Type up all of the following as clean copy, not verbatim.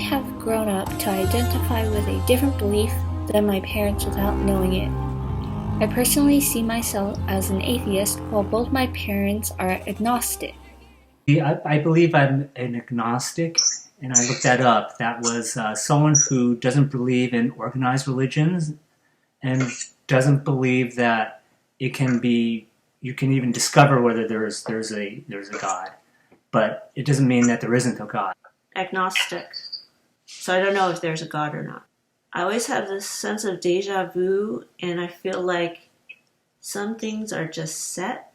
have grown up to identify with a different belief than my parents without knowing it. I personally see myself as an atheist, while both my parents are agnostic. I believe I'm an agnostic, and I looked that up. That was someone who doesn't believe in organized religions and doesn't believe that it can be. You can even discover whether there's a God, but it doesn't mean that there isn't a God. Agnostic. So I don't know if there's a God or not. I always have this sense of deja vu, and I feel like some things are just set.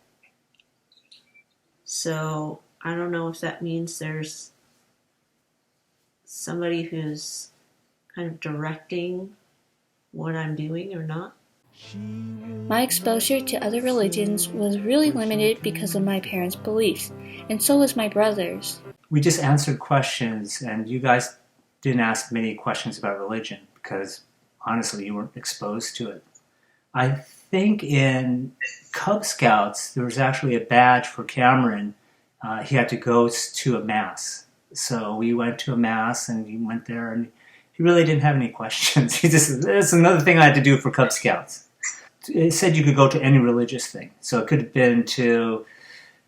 So I don't know if that means there's somebody who's kind of directing what I'm doing or not. My exposure to other religions was really limited because of my parents' beliefs, and so was my brother's. We just answered questions, and you guys didn't ask many questions about religion because, honestly, you weren't exposed to it. I think in Cub Scouts, there was actually a badge for Cameron. He had to go to a mass. So we went to a mass, and he went there, and he really didn't have any questions. He just, that's another thing I had to do for Cub Scouts. It said you could go to any religious thing. So it could have been to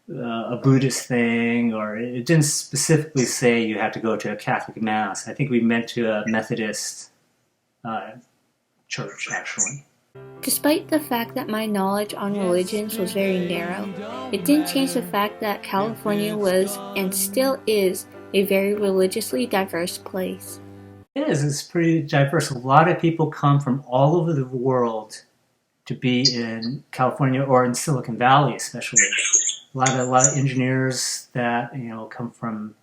a Buddhist thing, or it didn't specifically say you had to go to a Catholic mass. I think we went to a Methodist church, actually. Despite the fact that my knowledge on religions was very narrow, it didn't change the fact that California was, and still is, a very religiously diverse place. It is. It's pretty diverse. A lot of people come from all over the world to be in California or in Silicon Valley, especially. A lot of engineers that come from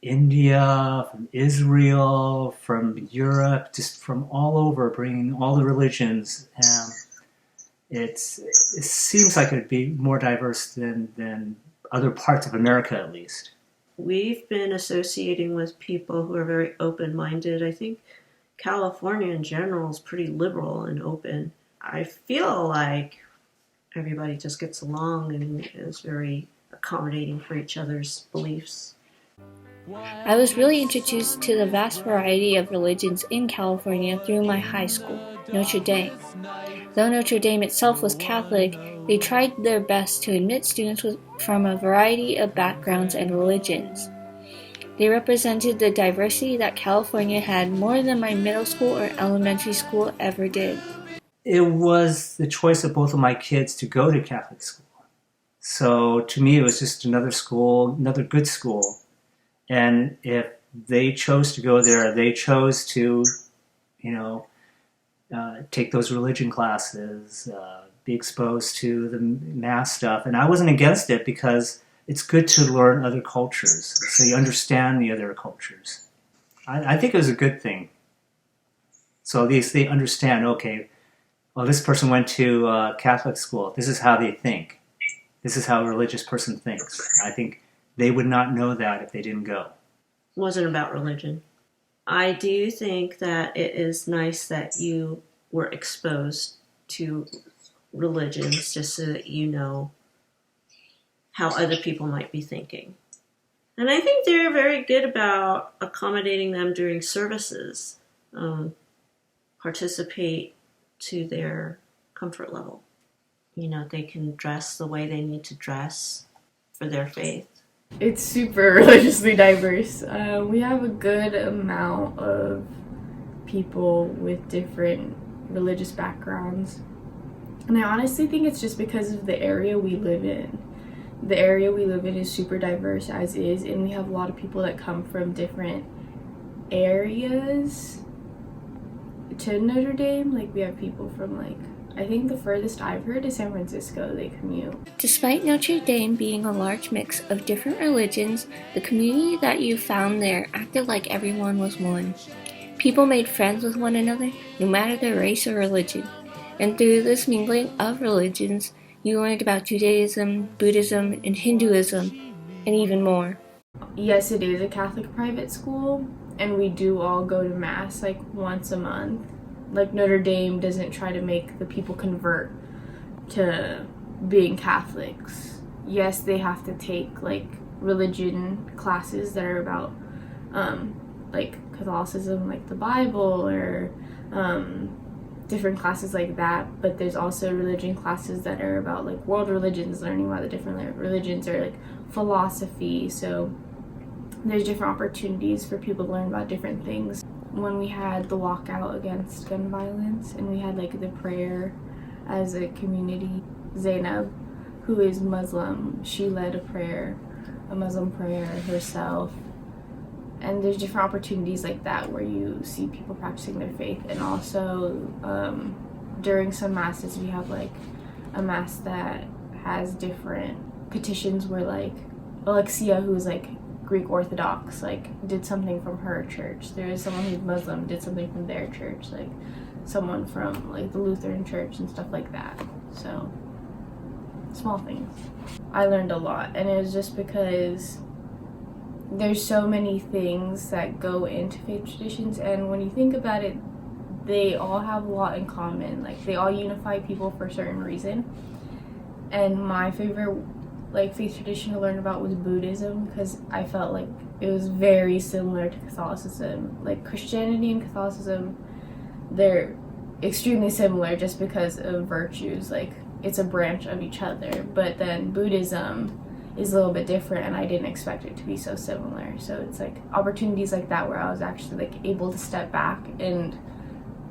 India, from Israel, from Europe, just from all over, bringing all the religions. It seems like it would be more diverse than other parts of America, at least. We've been associating with people who are very open-minded. I think California in general is pretty liberal and open. I feel like everybody just gets along and is very accommodating for each other's beliefs. I was really introduced to the vast variety of religions in California through my high school, Notre Dame. Though Notre Dame itself was Catholic, they tried their best to admit students from a variety of backgrounds and religions. They represented the diversity that California had more than my middle school or elementary school ever did. It was the choice of both of my kids to go to Catholic school. So to me, it was just another school, another good school. And if they chose to go there, they chose to, take those religion classes, be exposed to the mass stuff. And I wasn't against it because it's good to learn other cultures, so you understand the other cultures. I think it was a good thing. So at least they understand, okay, well, this person went to Catholic school. This is how they think. This is how a religious person thinks. I think they would not know that if they didn't go. It wasn't about religion. I do think that it is nice that you were exposed to religions just so that you know how other people might be thinking. And I think they're very good about accommodating them during services. Participate to their comfort level. They can dress the way they need to dress for their faith. It's super religiously diverse. We have a good amount of people with different religious backgrounds. And I honestly think it's just because of the area we live in. The area we live in is super diverse as is, and we have a lot of people that come from different areas to Notre Dame. Like, we have people from, I think the furthest I've heard is San Francisco. They commute. Despite Notre Dame being a large mix of different religions, the community that you found there acted like everyone was one. People made friends with one another, no matter their race or religion. And through this mingling of religions, you learned about Judaism, Buddhism, and Hinduism, and even more. Yes, it is a Catholic private school, and we do all go to Mass once a month. Notre Dame doesn't try to make the people convert to being Catholics. Yes, they have to take religion classes that are about like Catholicism, like the Bible, or different classes like that. But there's also religion classes that are about like world religions, learning about the different religions, or like philosophy. So there's different opportunities for people to learn about different things. When we had the walkout against gun violence and we had like the prayer as a community, Zainab, who is Muslim, she led a Muslim prayer herself. And there's different opportunities like that where you see people practicing their faith. And also during some masses we have like a mass that has different petitions where like Alexia, who's like Greek Orthodox, like did something from her church. There is someone who's Muslim, did something from their church, like someone from like the Lutheran church and stuff like that. So small things. I learned a lot, and it was just because there's so many things that go into faith traditions, and when you think about it, they all have a lot in common. Like they all unify people for a certain reason. And my favorite like faith tradition to learn about was Buddhism, because I felt like it was very similar to Catholicism. Like Christianity and Catholicism, they're extremely similar just because of virtues. Like it's a branch of each other. But then Buddhism is a little bit different, and I didn't expect it to be so similar. So it's like opportunities like that where I was actually like able to step back and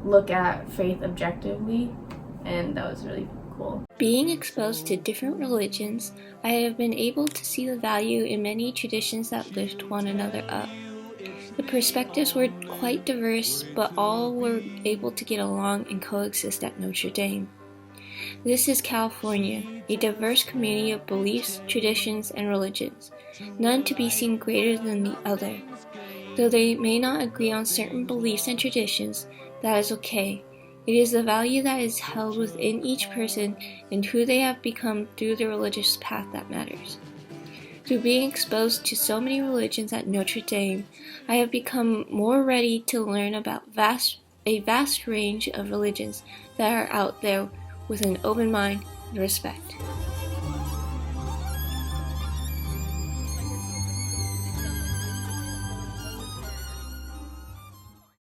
look at faith objectively, and that was really cool. Being exposed to different religions, I have been able to see the value in many traditions that lift one another up. The perspectives were quite diverse, but all were able to get along and coexist at Notre Dame. This is California, a diverse community of beliefs, traditions, and religions, none to be seen greater than the other. Though they may not agree on certain beliefs and traditions, that is okay. It is the value that is held within each person and who they have become through the religious path that matters. Through being exposed to so many religions at Notre Dame, I have become more ready to learn about a vast range of religions that are out there with an open mind and respect.